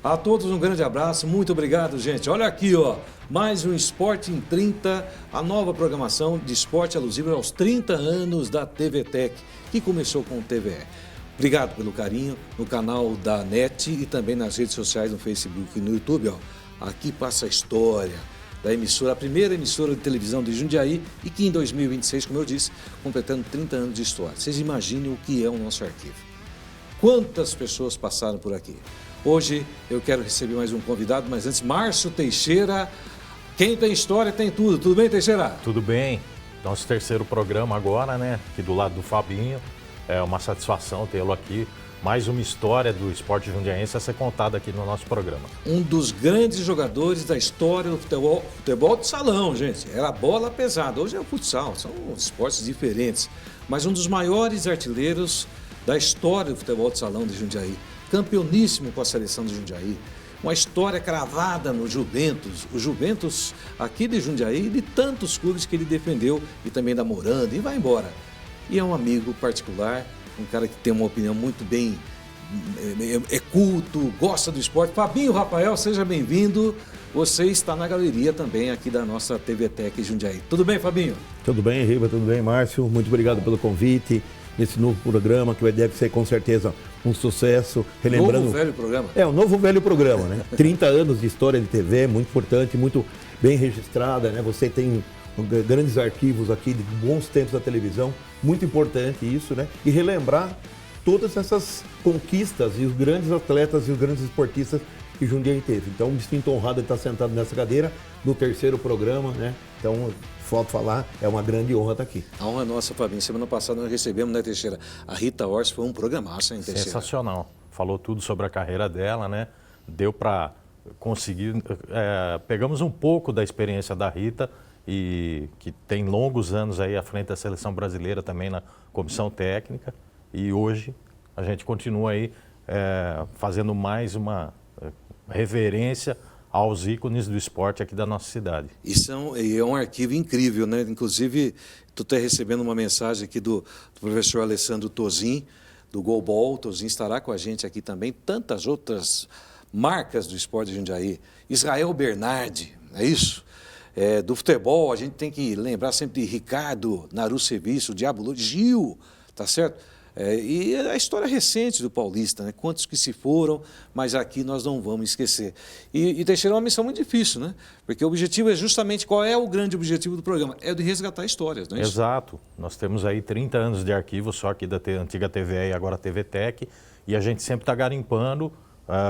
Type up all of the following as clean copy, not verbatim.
A todos um grande abraço, muito obrigado, gente. Olha aqui, ó, mais um Esporte em 30, a nova programação de esporte alusiva aos 30 anos da TVTEC, que começou com o TVE. Obrigado pelo carinho no canal da NET e também nas redes sociais, no Facebook e no YouTube, ó. Aqui passa a história da emissora, a primeira emissora de televisão de Jundiaí e que em 2026, como eu disse, completando 30 anos de história. Vocês imaginem o que é o nosso arquivo. Quantas pessoas passaram por aqui? Hoje eu quero receber mais um convidado, mas antes, Márcio Teixeira. Quem tem história tem tudo. Tudo bem, Teixeira? Tudo bem. Nosso terceiro programa agora, né? Aqui do lado do Fabinho. É uma satisfação tê-lo aqui. Mais uma história do esporte jundiaense a ser contada aqui no nosso programa. Um dos grandes jogadores da história do futebol de salão, gente. Era bola pesada. Hoje é o futsal, são esportes diferentes. Mas um dos maiores artilheiros da história do futebol de salão de Jundiaí. Campeoníssimo com a seleção de Jundiaí. Uma história cravada no Juventus. O Juventus aqui de Jundiaí e de tantos clubes que ele defendeu e também da Moranda e vai embora. E é um amigo particular, um cara que tem uma opinião muito bem, é culto, gosta do esporte. Fabinho Rafael, seja bem-vindo. Você está na galeria também aqui da nossa TVTEC Jundiaí. Tudo bem, Fabinho? Tudo bem, Riva, tudo bem, Márcio. Muito obrigado pelo convite. Nesse novo programa, que deve ser com certeza um sucesso. Relembrando... Novo velho programa. É, um novo velho programa, né? 30 anos de história de TV, muito importante, muito bem registrada, né? Você tem grandes arquivos aqui de bons tempos da televisão, muito importante isso, né? E relembrar todas essas conquistas e os grandes atletas e os grandes esportistas que Jundiaí teve. Então, me sinto honrado de estar sentado nessa cadeira no terceiro programa, né? Então, falta falar, é uma grande honra estar aqui. A honra é nossa, Fabinho. Semana passada nós recebemos, né, Teixeira? A Rita Ors foi um programaço, hein, Teixeira? Sensacional. Falou tudo sobre a carreira dela, né? Deu para conseguir... pegamos um pouco da experiência da Rita, e que tem longos anos aí à frente da seleção brasileira também na comissão técnica. E hoje a gente continua aí fazendo mais uma reverência aos ícones do esporte aqui da nossa cidade. Isso é um arquivo incrível, né? Inclusive, tu está recebendo uma mensagem aqui do professor Alessandro Tozin, do Golbol. O Tozin estará com a gente aqui também. Tantas outras marcas do esporte de Jundiaí. Israel Bernardi, é isso? Do futebol, a gente tem que lembrar sempre de Ricardo Narucevic, o Diabo Louro, Gil, tá certo? E a história recente do Paulista, né? Quantos que se foram, mas aqui nós não vamos esquecer. E Teixeira é uma missão muito difícil, né? Porque o objetivo é justamente, qual é o grande objetivo do programa? É o de resgatar histórias, não é isso? Exato. Nós temos aí 30 anos de arquivo só aqui da antiga TVE e agora TVTEC, e a gente sempre está garimpando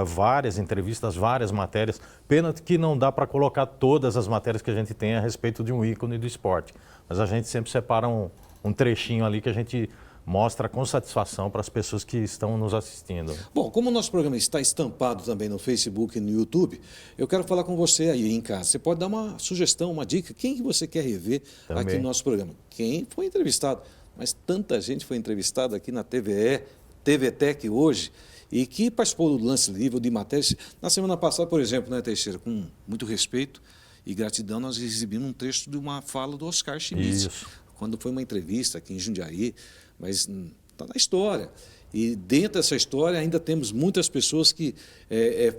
várias entrevistas, várias matérias. Pena que não dá para colocar todas as matérias que a gente tem a respeito de um ícone do esporte. Mas a gente sempre separa um trechinho ali que a gente mostra com satisfação para as pessoas que estão nos assistindo. Bom, como o nosso programa está estampado também no Facebook e no YouTube, eu quero falar com você aí em casa. Você pode dar uma sugestão, uma dica, quem que você quer rever também aqui no nosso programa? Quem foi entrevistado? Mas tanta gente foi entrevistada aqui na TVE, TVTEC hoje, e que participou do lance livre de matérias. Na semana passada, por exemplo, né, Teixeira, com muito respeito e gratidão, nós exibimos um trecho de uma fala do Oscar Schmidt, quando foi uma entrevista aqui em Jundiaí, mas está na história. E dentro dessa história ainda temos muitas pessoas que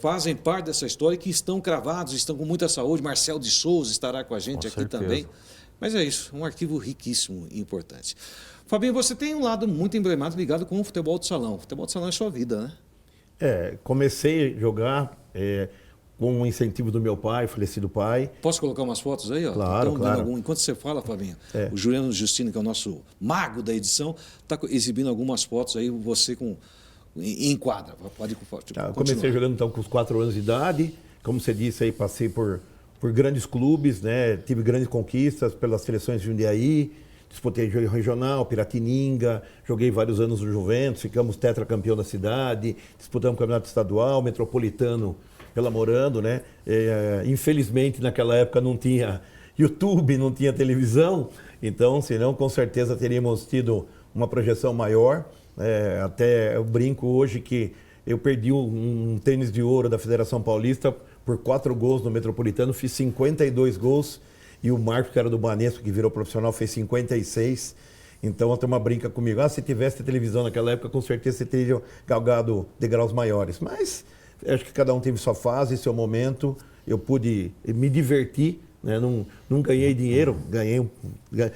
fazem parte dessa história e que estão cravados, estão com muita saúde. Marcel de Souza estará com a gente aqui também. Mas é isso, um arquivo riquíssimo e importante. Fabinho, você tem um lado muito emblemático ligado com o futebol de salão. O futebol de salão é sua vida, né? Comecei a jogar com o incentivo do meu pai, falecido pai. Posso colocar umas fotos aí? Ó? Claro, então, claro. Enquanto você fala, Fabinho, o Juliano Justino, que é o nosso mago da edição, está exibindo algumas fotos aí, você em quadra. Pode continuar. Comecei jogando então com os 4 anos de idade. Como você disse aí, passei por grandes clubes, né? Tive grandes conquistas pelas seleções de Jundiaí. Disputei regional, Piratininga, joguei vários anos no Juventus, ficamos tetracampeão da cidade, disputamos campeonato estadual, metropolitano pela Morando, né? Infelizmente naquela época não tinha YouTube, não tinha televisão, então senão com certeza teríamos tido uma projeção maior. Até eu brinco hoje que eu perdi um tênis de ouro da Federação Paulista por 4 gols no Metropolitano, fiz 52 gols. E o Marcos, que era do Banesco, que virou profissional, fez 56. Então, a turma brinca comigo. Se tivesse televisão naquela época, com certeza você teria galgado degraus maiores. Mas acho que cada um teve sua fase, seu momento. Eu pude me divertir, né? Não ganhei dinheiro,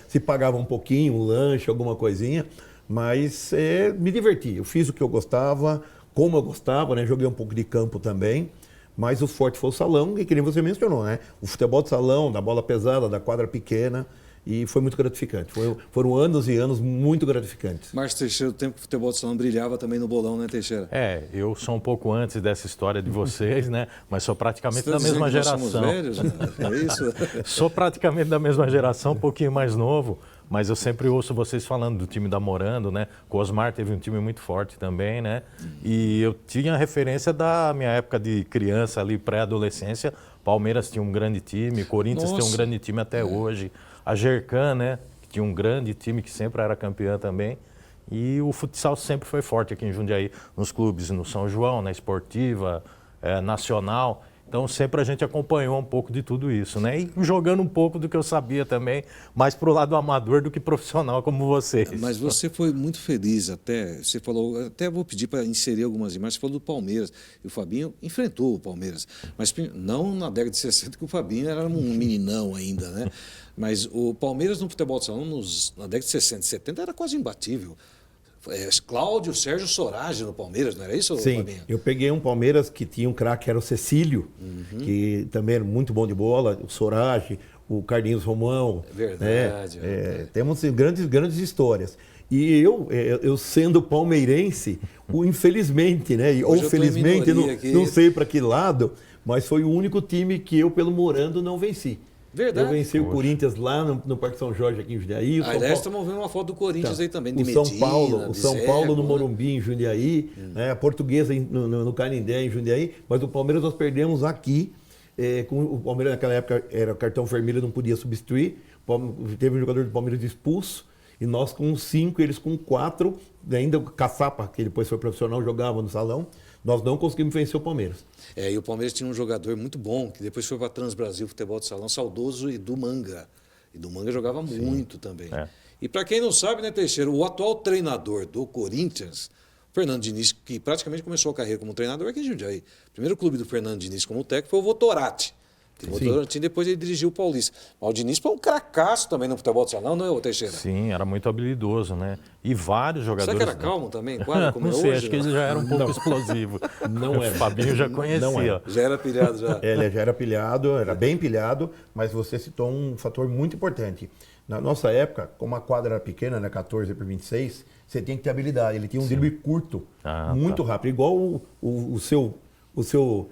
se pagava um pouquinho, um lanche, alguma coisinha, mas me diverti. Eu fiz o que eu gostava, como eu gostava, né? Joguei um pouco de campo também, mas o forte foi o salão, e que nem você mencionou, né? O futebol de salão, da bola pesada, da quadra pequena, e foi muito gratificante. Foram anos e anos muito gratificantes. Márcio Teixeira, o tempo que o futebol de salão brilhava também no bolão, né, Teixeira? Eu sou um pouco antes dessa história de vocês, né? Mas sou praticamente da Você tá mesma dizendo que nós geração. somos velhos, né? É isso? Sou praticamente da mesma geração, um pouquinho mais novo, mas eu sempre ouço vocês falando do time da Morando, né? O Osmar teve um time muito forte também, né? E eu tinha referência da minha época de criança ali, pré-adolescência. Palmeiras tinha um grande time, Corinthians tem um grande time até hoje. A Gercan, né? Que tinha um grande time que sempre era campeã também. E o futsal sempre foi forte aqui em Jundiaí, nos clubes, no São João, na Esportiva, Nacional. Então sempre a gente acompanhou um pouco de tudo isso, né? E jogando um pouco do que eu sabia também, mais pro lado amador do que profissional como vocês. Mas você foi muito feliz até, você falou, até vou pedir para inserir algumas imagens, você falou do Palmeiras, e o Fabinho enfrentou o Palmeiras, mas não na década de 60, que o Fabinho era um meninão ainda, né? Mas o Palmeiras no futebol de salão, na década de 60 e 70, era quase imbatível. Cláudio, Sérgio Sorage no Palmeiras, não era isso, Sim, Fabinho? eu peguei um Palmeiras que tinha um craque, que era o Cecílio, que também era muito bom de bola, o Sorage, o Carlinhos Romão. Verdade. Temos grandes histórias. E eu sendo palmeirense, infelizmente, né? Ou felizmente, não sei para que lado, mas foi o único time que eu, pelo Morando, não venci. Verdade. Eu venci o Corinthians lá no Parque São Jorge, aqui em Jundiaí. Aliás, estamos vendo uma foto do Corinthians aí também, de São Medina, o São Paulo no Morumbi, em Jundiaí, né? A Portuguesa no Canindé, em Jundiaí, mas o Palmeiras nós perdemos aqui. O Palmeiras naquela época era cartão vermelho, não podia substituir. Teve um jogador do Palmeiras expulso, e nós com 5, eles com 4, ainda o Caçapa, que depois foi profissional, jogava no salão. Nós não conseguimos vencer o Palmeiras. E o Palmeiras tinha um jogador muito bom, que depois foi para a Transbrasil Futebol de Salão, saudoso Edu Manga. Edu Manga jogava muito também. E para quem não sabe, né, Teixeira, o atual treinador do Corinthians, Fernando Diniz, que praticamente começou a carreira como treinador aqui em Jundiaí. O primeiro clube do Fernando Diniz como técnico foi o Votorati. Depois ele dirigiu o Paulista. Mas o Diniz foi um cracaço também no futebol de salão, não é, Teixeira? Sim, era muito habilidoso, né? E vários jogadores... Será que era calmo também? Quase, como não sei, acho que ele já era um pouco explosivo. Não era. O Fabinho já conhecia. Já era pilhado, já. Ele já era pilhado, era bem pilhado, mas você citou um fator muito importante. Na nossa época, como a quadra era pequena, né, 14 por 26, você tinha que ter habilidade. Ele tinha um drible curto, muito rápido, igual o seu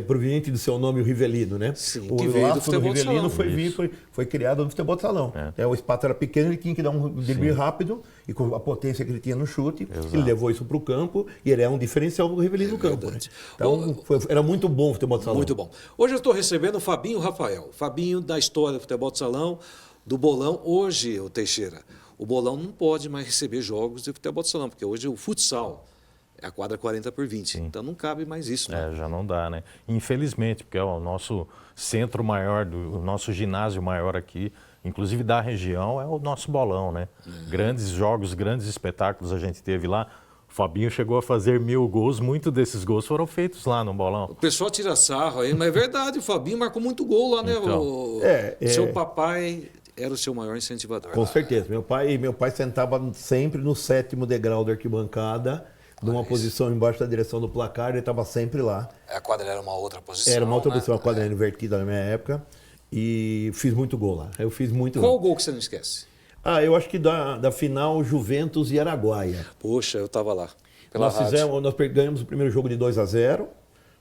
proveniente do seu nome, o Rivelino, né? Sim, o que veio laço do futebol Rivelino de salão. foi criado no futebol de salão. O espaço era pequeno, ele tinha que dar um drible rápido, e com a potência que ele tinha no chute, ele levou isso para o campo, e ele é um diferencial do Rivelino no campo. Né? Então, era muito bom o futebol de salão. Muito bom. Hoje eu estou recebendo o Fabinho Rafael. Fabinho da história do futebol de salão, do bolão. Hoje, o Teixeira, o bolão não pode mais receber jogos de futebol de salão, porque hoje o futsal é a quadra 40 por 20. Sim. Então não cabe mais isso. Né? Já não dá, né? Infelizmente, porque é o nosso centro maior, o nosso ginásio maior aqui, inclusive da região, é o nosso bolão, né? Grandes jogos, grandes espetáculos a gente teve lá. O Fabinho chegou a fazer 1000 gols, muitos desses gols foram feitos lá no bolão. O pessoal tira sarro aí, mas é verdade, o Fabinho marcou muito gol lá, né? Então, seu papai era o seu maior incentivador. Com certeza. Meu pai sentava sempre no 7º degrau da arquibancada, numa posição embaixo da direção do placar, ele estava sempre lá. A quadra era uma outra posição. Era uma outra posição, né? A quadra era invertida na minha época. E fiz muito gol lá. Qual o gol que você não esquece? Eu acho que da final Juventus e Araguaia. Poxa, eu estava lá. Nós ganhamos o primeiro jogo de 2-0,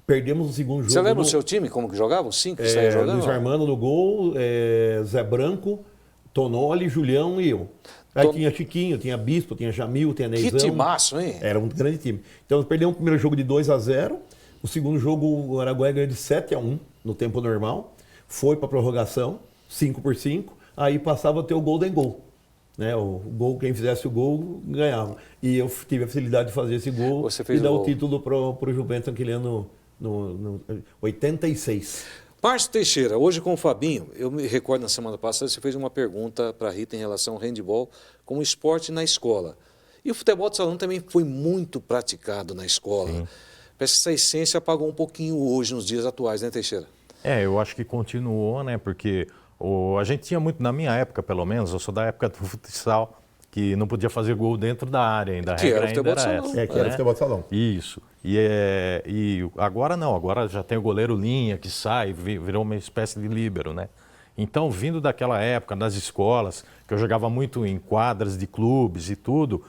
perdemos o segundo jogo. Você lembra o seu time, como que jogava? Os 5 que saía jogando? Luiz Armando no gol, Zé Branco, Tonoli, Julião e eu. Aí tinha Chiquinho, tinha Bispo, tinha Jamil, tinha Neizão. Que timaço, hein? Era um grande time. Então, nós perdemos o primeiro jogo de 2-0. O segundo jogo, o Araguaia ganhou de 7-1 no tempo normal. Foi para prorrogação, 5-5. Aí passava a ter o Golden Goal. Né? O gol, quem fizesse o gol, ganhava. E eu tive a facilidade de fazer esse gol e dar o título para o Juventus naquele ano, no 86. Márcio Teixeira, hoje com o Fabinho, eu me recordo na semana passada, você fez uma pergunta para a Rita em relação ao handebol como esporte na escola. E o futebol de salão também foi muito praticado na escola. Sim. Parece que essa essência apagou um pouquinho hoje, nos dias atuais, né, Teixeira? Eu acho que continuou, né? Porque a gente tinha muito, na minha época pelo menos, eu sou da época do futsal, que não podia fazer gol dentro da área ainda. A regra ainda era essa. Que era o futebol de salão. Isso. E agora não, agora já tem o goleiro linha que sai, virou uma espécie de líbero, né? Então, vindo daquela época, das escolas, que eu jogava muito em quadras de clubes e tudo,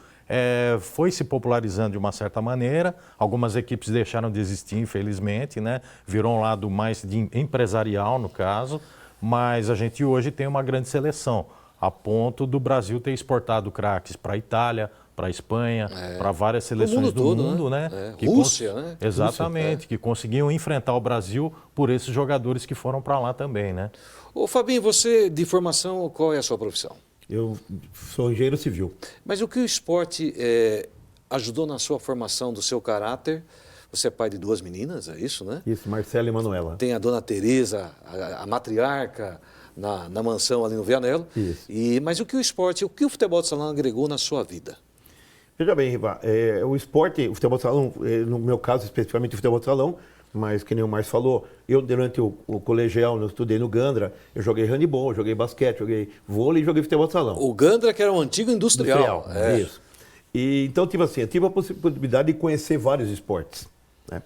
foi se popularizando de uma certa maneira. Algumas equipes deixaram de existir, infelizmente, né? Virou um lado mais empresarial, no caso, mas a gente hoje tem uma grande seleção, a ponto do Brasil ter exportado craques para a Itália, para a Espanha, para várias seleções do mundo, né? Rússia, né? Exatamente, que conseguiam enfrentar o Brasil por esses jogadores que foram para lá também, né? Ô Fabinho, você de formação, qual é a sua profissão? Eu sou engenheiro civil. Mas o que o esporte ajudou na sua formação do seu caráter? Você é pai de 2 meninas, é isso, né? Isso, Marcela e Manuela. Tem a dona Tereza, a matriarca, na mansão ali no Vianello. Isso. Mas o que o que o futebol de salão agregou na sua vida? Veja bem, Riva, o esporte, o futebol de salão, no meu caso especificamente o futebol de salão, mas que nem o Márcio falou, eu durante o colegial, eu estudei no Gandra, eu joguei handebol, joguei basquete, joguei vôlei e joguei futebol de salão. O Gandra, que era um antigo industrial. Isso. E, então, eu tive a possibilidade de conhecer vários esportes, né?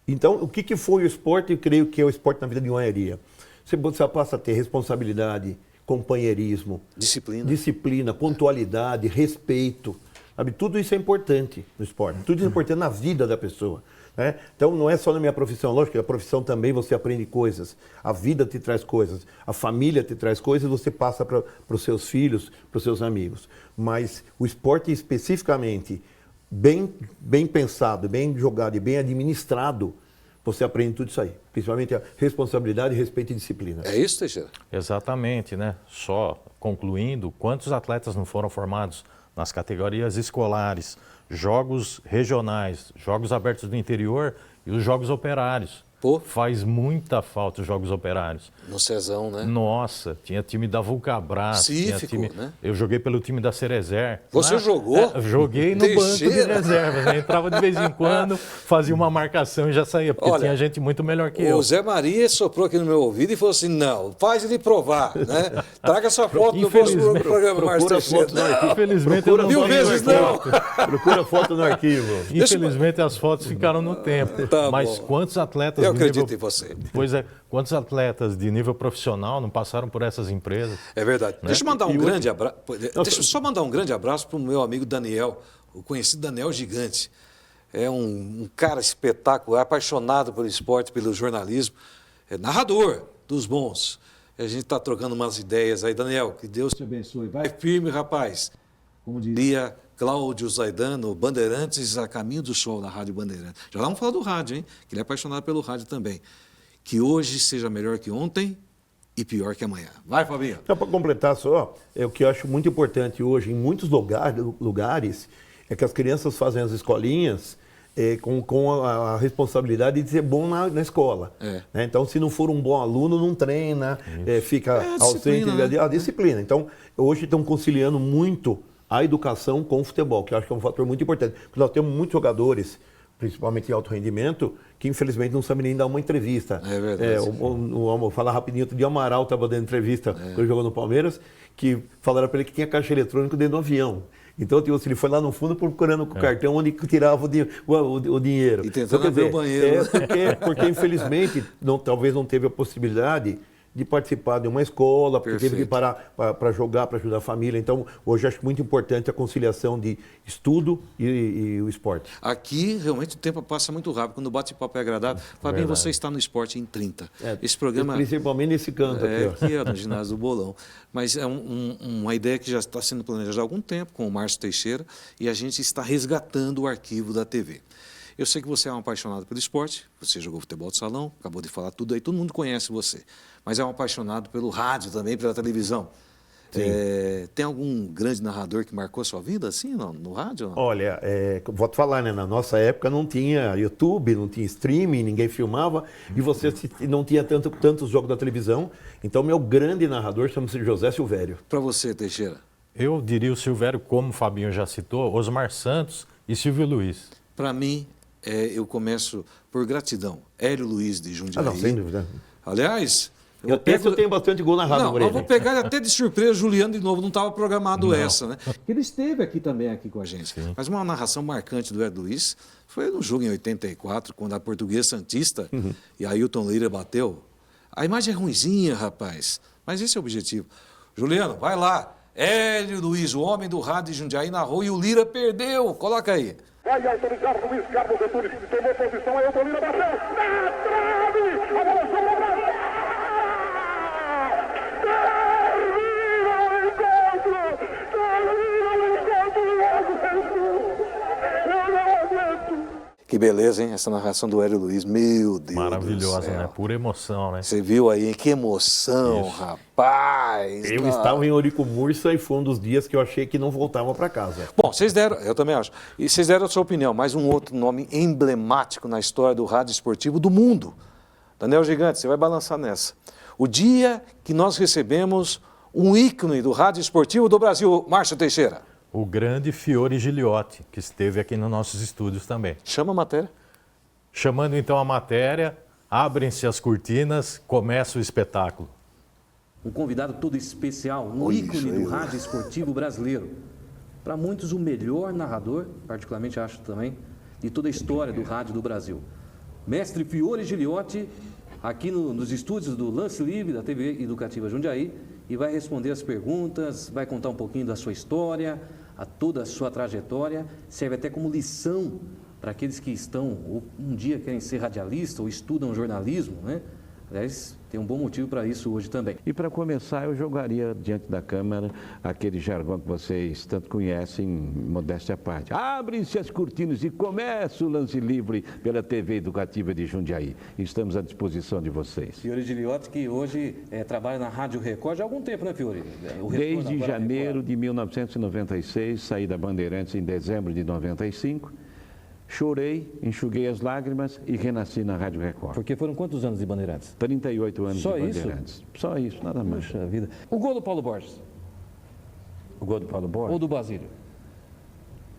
Então, o que foi o esporte? Eu creio que é o esporte na vida de uma aeria. Você passa a ter responsabilidade, companheirismo, disciplina, pontualidade, respeito. Sabe? Tudo isso é importante no esporte, tudo isso é importante na vida da pessoa, né? Então não é só na minha profissão, lógico que a profissão também você aprende coisas, a vida te traz coisas, a família te traz coisas, você passa para os seus filhos, para os seus amigos. Mas o esporte especificamente, bem pensado, bem jogado e bem administrado, você aprende tudo isso aí, principalmente a responsabilidade, respeito e disciplina. É isso, Teixeira? Exatamente, né? Só concluindo, quantos atletas não foram formados nas categorias escolares, jogos regionais, jogos abertos do interior e os jogos operários. Pô. Faz muita falta os jogos operários. No Cezão, né? Nossa, tinha time da Vulcabras. Né? Eu joguei pelo time da Cerezer. Você jogou? Joguei no banco de reservas, né? Entrava de vez em quando, fazia uma marcação e já saía, porque tinha gente muito melhor que eu. O Zé Maria soprou aqui no meu ouvido e falou assim, não, faz ele provar, né? Traga sua foto no próximo programa, Márcio Teixeira. Infelizmente eu não mil vezes não. Procura foto no arquivo. Infelizmente as fotos ficaram no tempo. Mas quantos atletas... Eu acredito em você. Pois é, quantos atletas de nível profissional não passaram por essas empresas? É verdade. Né? Deixa eu mandar um grande abraço. Deixa eu só mandar um grande abraço para o meu amigo Daniel, o conhecido Daniel Gigante. É um cara espetacular, apaixonado pelo esporte, pelo jornalismo, é narrador dos bons. A gente está trocando umas ideias aí. Daniel, que Deus te abençoe. Vai firme, rapaz. Como diria Cláudio Zaidano, Bandeirantes a caminho do sol da Rádio Bandeirantes. Já vamos falar do rádio, hein? Que ele é apaixonado pelo rádio também. Que hoje seja melhor que ontem e pior que amanhã. Vai, Fabinho. Só para completar só, o que eu acho muito importante hoje em muitos lugares é que as crianças fazem as escolinhas com a responsabilidade de ser bom na escola. Né? Então, se não for um bom aluno, não treina, fica ausente a disciplina. Então, hoje estão conciliando muito a educação com o futebol, que eu acho que é um fator muito importante. Porque nós temos muitos jogadores, principalmente em alto rendimento, que infelizmente não sabem nem dar uma entrevista. É verdade. Vou falar rapidinho, outro dia o Amaral estava dando entrevista quando ele jogou no Palmeiras, que falaram para ele que tinha caixa eletrônico dentro do avião. Então, ele foi lá no fundo procurando com o cartão onde tirava o dinheiro. E tentando abrir o banheiro. Porque infelizmente, talvez não teve a possibilidade de participar de uma escola, porque teve que parar para jogar, para ajudar a família. Então, hoje acho muito importante a conciliação de estudo e o esporte. Aqui, realmente, o tempo passa muito rápido. Quando o bate-papo é agradável. Fabinho, você está no Esporte em 30. Esse programa... Principalmente nesse canto aqui. Aqui, no ginásio do Bolão. Mas é uma ideia que já está sendo planejada há algum tempo com o Márcio Teixeira e a gente está resgatando o arquivo da TV. Eu sei que você é um apaixonado pelo esporte, você jogou futebol de salão, acabou de falar tudo aí, todo mundo conhece você. Mas é um apaixonado pelo rádio também, pela televisão. Tem algum grande narrador que marcou a sua vida, assim, no rádio? Não? Olha, vou te falar, né? Na nossa época não tinha YouTube, não tinha streaming, ninguém filmava, e você não tinha tantos jogos da televisão. Então, meu grande narrador chama-se José Silvério. Para você, Teixeira? Eu diria o Silvério, como o Fabinho já citou, Osmar Santos e Silvio Luiz. Para mim, eu começo por gratidão. Hélio Luiz de Jundiaí. Não, sem dúvida. Aliás... Eu tenho bastante gol narrado por ele. Eu vou pegar até de surpresa Juliano de novo, não estava programado essa, né? Ele esteve aqui também com a gente. Sim. Mas uma narração marcante do Hélio Luiz foi no jogo em 84, quando a Portuguesa Santista e Ailton Lira bateu. A imagem é ruinzinha, rapaz, mas esse é o objetivo. Juliano, vai lá. Hélio Luiz, o homem do rádio de Jundiaí, narrou e o Lira perdeu. Coloca aí. Vai autorizar Luiz Carlos Antunes, tomou posição, Ailton Lira bateu. Na trave! A bola sobrou pra... Que beleza, hein? Essa narração do Hélio Luiz. Meu Deus. Maravilhosa, né? Pura emoção, né? Você viu aí, hein? Que emoção, rapaz. Eu estava em Eurico Mursa e foi um dos dias que eu achei que não voltava para casa. Bom, vocês deram, eu também acho, e vocês deram a sua opinião, mais um outro nome emblemático na história do rádio esportivo do mundo. Daniel Gigante, você vai balançar nessa. O dia que nós recebemos um ícone do rádio esportivo do Brasil, Márcio Teixeira. O grande Fiore Giliotti, que esteve aqui nos nossos estúdios também. Chama a matéria. Chamando então a matéria, abrem-se as cortinas, começa o espetáculo. Um convidado todo especial, um ícone do rádio esportivo brasileiro. Para muitos, o melhor narrador, particularmente acho também, de toda a história do rádio do Brasil. Mestre Fiore Giliotti, aqui nos estúdios do Lance Livre, da TV Educativa Jundiaí, e vai responder as perguntas, vai contar um pouquinho da sua história, a toda a sua trajetória, serve até como lição para aqueles que estão, ou um dia querem ser radialista ou estudam jornalismo, né? Aliás, tem um bom motivo para isso hoje também. E para começar, eu jogaria diante da câmera aquele jargão que vocês tanto conhecem, modéstia à parte. Abrem-se as cortinas e começa o Lance Livre pela TV Educativa de Jundiaí. Estamos à disposição de vocês. Fiore Giliotti, que hoje trabalha na Rádio Record já há algum tempo, né, Fiore? Desde janeiro de 1996, saí da Bandeirantes em dezembro de 95. Chorei, enxuguei as lágrimas e renasci na Rádio Record. Porque foram quantos anos de Bandeirantes? 38 anos Só de isso? Bandeirantes. Só isso, nada mais. Puxa vida. O gol do Paulo Borges? O gol do Paulo Borges? Ou do Basílio?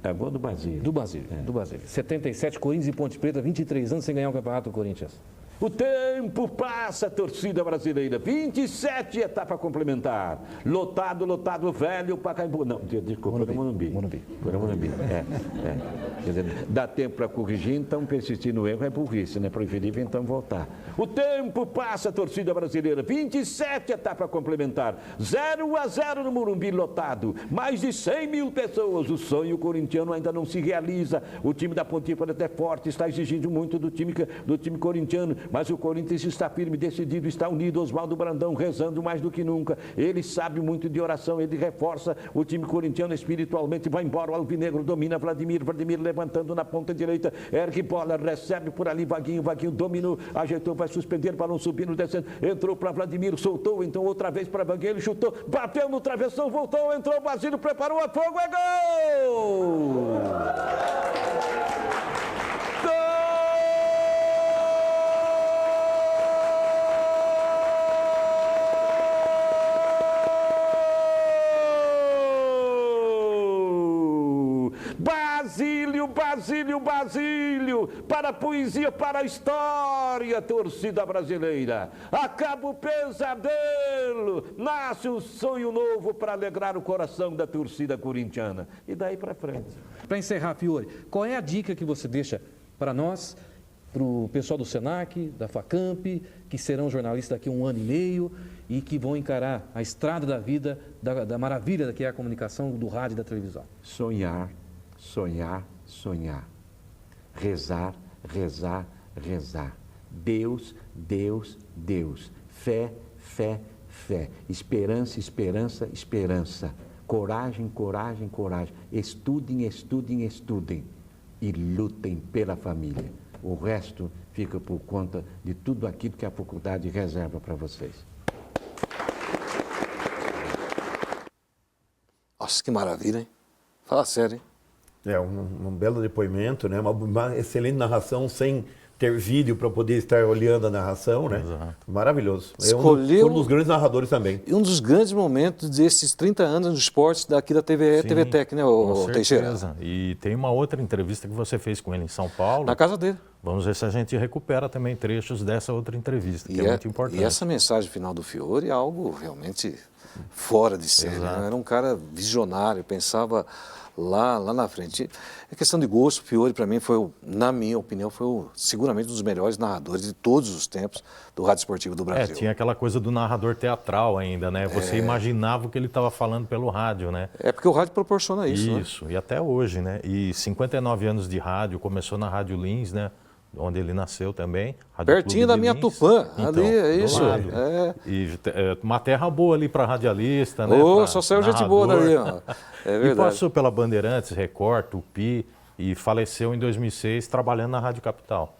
É o gol do Basílio. Do Basílio, do Basílio. 77, Corinthians e Ponte Preta, 23 anos sem ganhar o Campeonato do Corinthians. O tempo passa, torcida brasileira. 27, etapa complementar. Lotado, lotado, velho, Pacaembu. Não, desculpa, Morumbi. Morumbi. Quer dizer, dá tempo para corrigir, então persistir no erro é burrice, né? Preferível então voltar. O tempo passa, torcida brasileira. 27, etapa complementar. 0-0 no Morumbi lotado. Mais de 100 mil pessoas. O sonho corintiano ainda não se realiza. O time da Ponte Preta é forte, está exigindo muito do time corintiano. Mas o Corinthians está firme, decidido, está unido. Oswaldo Brandão rezando mais do que nunca. Ele sabe muito de oração, ele reforça o time corintiano espiritualmente. Vai embora, o Alvinegro domina Vladimir levantando na ponta direita. Ergue bola, recebe por ali Vaguinho dominou, ajeitou, vai suspender, balão subindo, descendo. Entrou para Vladimir, soltou, então outra vez para Vaguinho, ele chutou, bateu no travessão, voltou, entrou, Basílio preparou a fogo, é gol! Basílio, para a poesia, para a história, torcida brasileira. Acaba o pesadelo, nasce um sonho novo para alegrar o coração da torcida corintiana. E daí para frente. Para encerrar, Fiore, qual é a dica que você deixa para nós, para o pessoal do Senac, da Facamp, que serão jornalistas daqui a 1 ano e meio e que vão encarar a estrada da vida, da maravilha que é a comunicação, do rádio e da televisão? Sonhar, sonhar, sonhar. Rezar, rezar, rezar. Deus, Deus, Deus. Fé, fé, fé. Esperança, esperança, esperança. Coragem, coragem, coragem. Estudem, estudem, estudem. E lutem pela família. O resto fica por conta de tudo aquilo que a faculdade reserva para vocês. Nossa, que maravilha, hein? Fala sério, hein? É um belo depoimento, né? Uma excelente narração sem ter vídeo para poder estar olhando a narração, né? Exato. Maravilhoso. Escolheu- Foi um dos grandes narradores também. E um dos grandes momentos desses 30 anos do esporte daqui da TVE, Sim, TVTEC, né, com Teixeira? certeza. E tem uma outra entrevista que você fez com ele em São Paulo. Na casa dele. Vamos ver se a gente recupera também trechos dessa outra entrevista, que é muito importante. E essa mensagem final do Fiore é algo realmente fora de série. Exato. Né? Era um cara visionário, pensava lá na frente. É questão de gosto. O Fiore, para mim, na minha opinião, foi seguramente um dos melhores narradores de todos os tempos do rádio esportivo do Brasil. Tinha aquela coisa do narrador teatral ainda, né? Você imaginava o que ele estava falando pelo rádio, né? É porque o rádio proporciona isso, né? Isso, e até hoje, né? E 59 anos de rádio, começou na Rádio Lins, né? Onde ele nasceu também. Rádio Pertinho Clube da de minha Lins. Tupã, Então, ali, é do isso. lado. É. E uma terra boa ali para radialista, né? Ô, pra só saiu gente boa narrador. dali, ó. É E verdade. passou pela Bandeirantes, Record, Tupi e faleceu em 2006 trabalhando na Rádio Capital.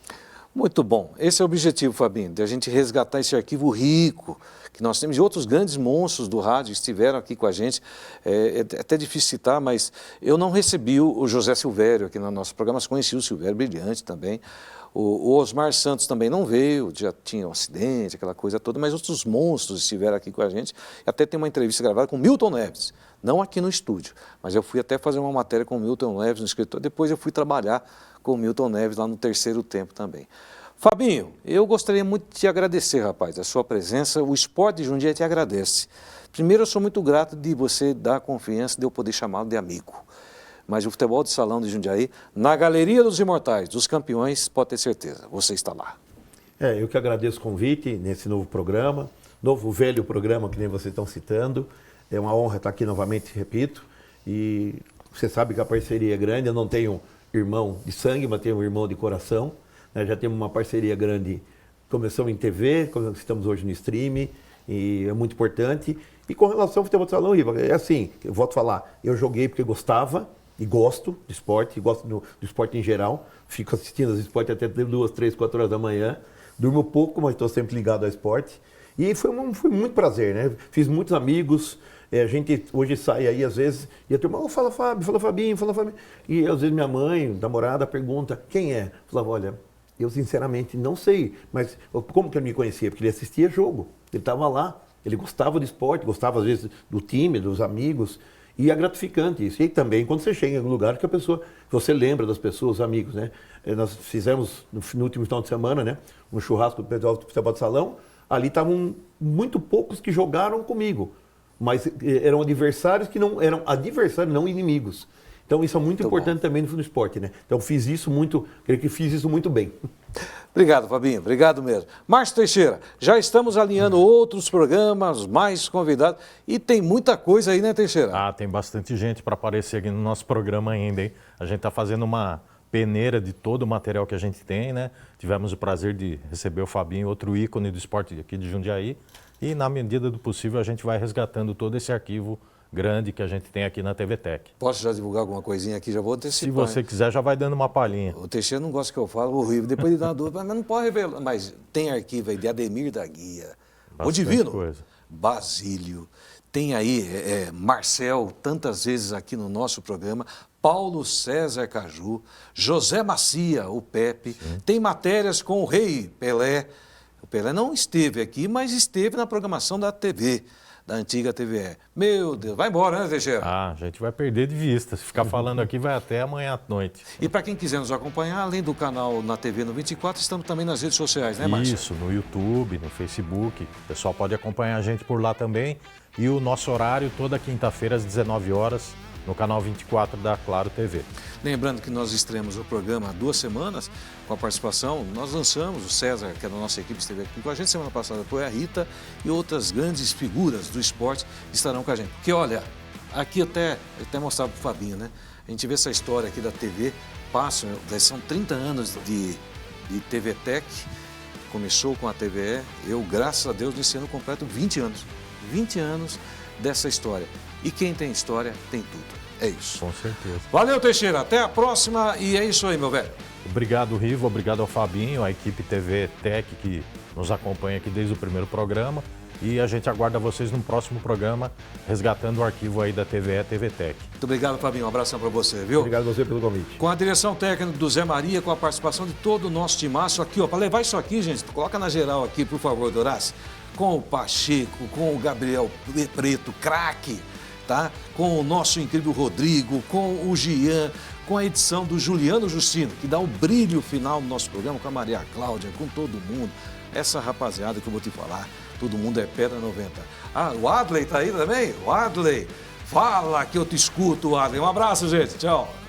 Muito bom. Esse é o objetivo, Fabinho, de a gente resgatar esse arquivo rico que nós temos. E outros grandes monstros do rádio estiveram aqui com a gente. É até difícil citar, mas eu não recebi o José Silvério aqui no nosso programa, mas conheci o Silvério, brilhante também. O Osmar Santos também não veio, já tinha um acidente, aquela coisa toda, mas outros monstros estiveram aqui com a gente. Até tem uma entrevista gravada com Milton Neves, não aqui no estúdio, mas eu fui até fazer uma matéria com o Milton Neves no escritório. Depois eu fui trabalhar com o Milton Neves lá no terceiro tempo também. Fabinho, eu gostaria muito de te agradecer, rapaz, a sua presença. O Esporte de Jundiaí te agradece. Primeiro, eu sou muito grato de você dar a confiança de eu poder chamá-lo de amigo. Mas o futebol de salão de Jundiaí, na Galeria dos Imortais, dos Campeões, pode ter certeza, você está lá. Eu que agradeço o convite nesse novo programa, novo velho programa que nem vocês estão citando. É uma honra estar aqui novamente, repito. E você sabe que a parceria é grande, eu não tenho irmão de sangue, mas tenho um irmão de coração. Já temos uma parceria grande, começamos em TV, estamos hoje no streaming, e é muito importante. E com relação ao futebol de salão, Iva, é assim, eu volto a falar, eu joguei porque gostava, e gosto de esporte, gosto do esporte em geral. Fico assistindo os esportes até 2, 3, 4 horas da manhã. Durmo pouco, mas estou sempre ligado ao esporte. E foi muito prazer, né? Fiz muitos amigos. A gente hoje sai aí, às vezes, e a turma, fala Fábio, fala Fabinho, fala Fabinho. E às vezes minha mãe, namorada, pergunta, quem é? Eu falava, olha, eu sinceramente não sei. Mas como que ele me conhecia? Porque ele assistia jogo. Ele estava lá. Ele gostava de esporte, gostava às vezes do time, dos amigos. E é gratificante isso. E também quando você chega em algum lugar que você lembra das pessoas, os amigos, né? Nós fizemos no último final de semana, né? Um churrasco do pessoal do futebol de salão. Ali estavam muito poucos que jogaram comigo, mas eram adversários que não eram adversários, não inimigos. Então isso é muito importante também no esporte, né? Então creio que fiz isso muito bem. Obrigado, Fabinho, obrigado mesmo. Márcio Teixeira, já estamos alinhando outros programas, mais convidados, e tem muita coisa aí, né, Teixeira? Tem bastante gente para aparecer aqui no nosso programa ainda, hein? A gente está fazendo uma peneira de todo o material que a gente tem, né? Tivemos o prazer de receber o Fabinho, outro ícone do esporte aqui de Jundiaí, e na medida do possível a gente vai resgatando todo esse arquivo grande que a gente tem aqui na TVTEC. Posso já divulgar alguma coisinha aqui? Já vou antecipar. Se você quiser, já vai dando uma palhinha. O Teixeira não gosta que eu falo, horrível. Depois ele dá uma dúvida, mas não pode revelar. Mas tem arquivo aí de Ademir da Guia, o Divino, coisa. Basílio, tem aí Marcel, tantas vezes aqui no nosso programa, Paulo César Caju, José Macia, o Pepe, tem matérias com o Rei Pelé. O Pelé não esteve aqui, mas esteve na programação da TV. Da antiga TVE. Meu Deus, vai embora, né, Teixeira? A gente vai perder de vista. Se ficar falando aqui, vai até amanhã à noite. E para quem quiser nos acompanhar, além do canal na TV no 24, estamos também nas redes sociais, né, Márcio? Isso, no YouTube, no Facebook. O pessoal pode acompanhar a gente por lá também. E o nosso horário, toda quinta-feira, às 19 horas, no canal 24 da Claro TV. Lembrando que nós estreamos o programa há 2 semanas, com a participação, nós lançamos, o César, que é da nossa equipe, esteve aqui com a gente semana passada, foi a Rita, e outras grandes figuras do esporte estarão com a gente. Porque, olha, aqui eu até mostrava para o Fabinho, né? A gente vê essa história aqui da TV, são 30 anos de TVTEC, começou com a TVE, eu, graças a Deus, nesse ano completo 20 anos. 20 anos dessa história. E quem tem história, tem tudo. É isso. Com certeza. Valeu, Teixeira. Até a próxima. E é isso aí, meu velho. Obrigado, Rivo. Obrigado ao Fabinho, a equipe TVTEC que nos acompanha aqui desde o primeiro programa. e a gente aguarda vocês no próximo programa, resgatando o arquivo aí da TVE TVTech. Muito obrigado, Fabinho. Um abração para você, viu? Obrigado a você pelo convite. Com a direção técnica do Zé Maria, com a participação de todo o nosso timaço aqui, ó. Para levar isso aqui, gente, coloca na geral aqui, por favor, Dorace. Com o Pacheco, com o Gabriel Preto, craque, tá? Com o nosso incrível Rodrigo, com o Gian, com a edição do Juliano Justino, que dá o brilho final no nosso programa, com a Maria Cláudia, com todo mundo. Essa rapaziada que eu vou te falar, todo mundo é pedra 90. Ah, o Adley tá aí também? O Adley, fala que eu te escuto, Adley. Um abraço, gente. Tchau.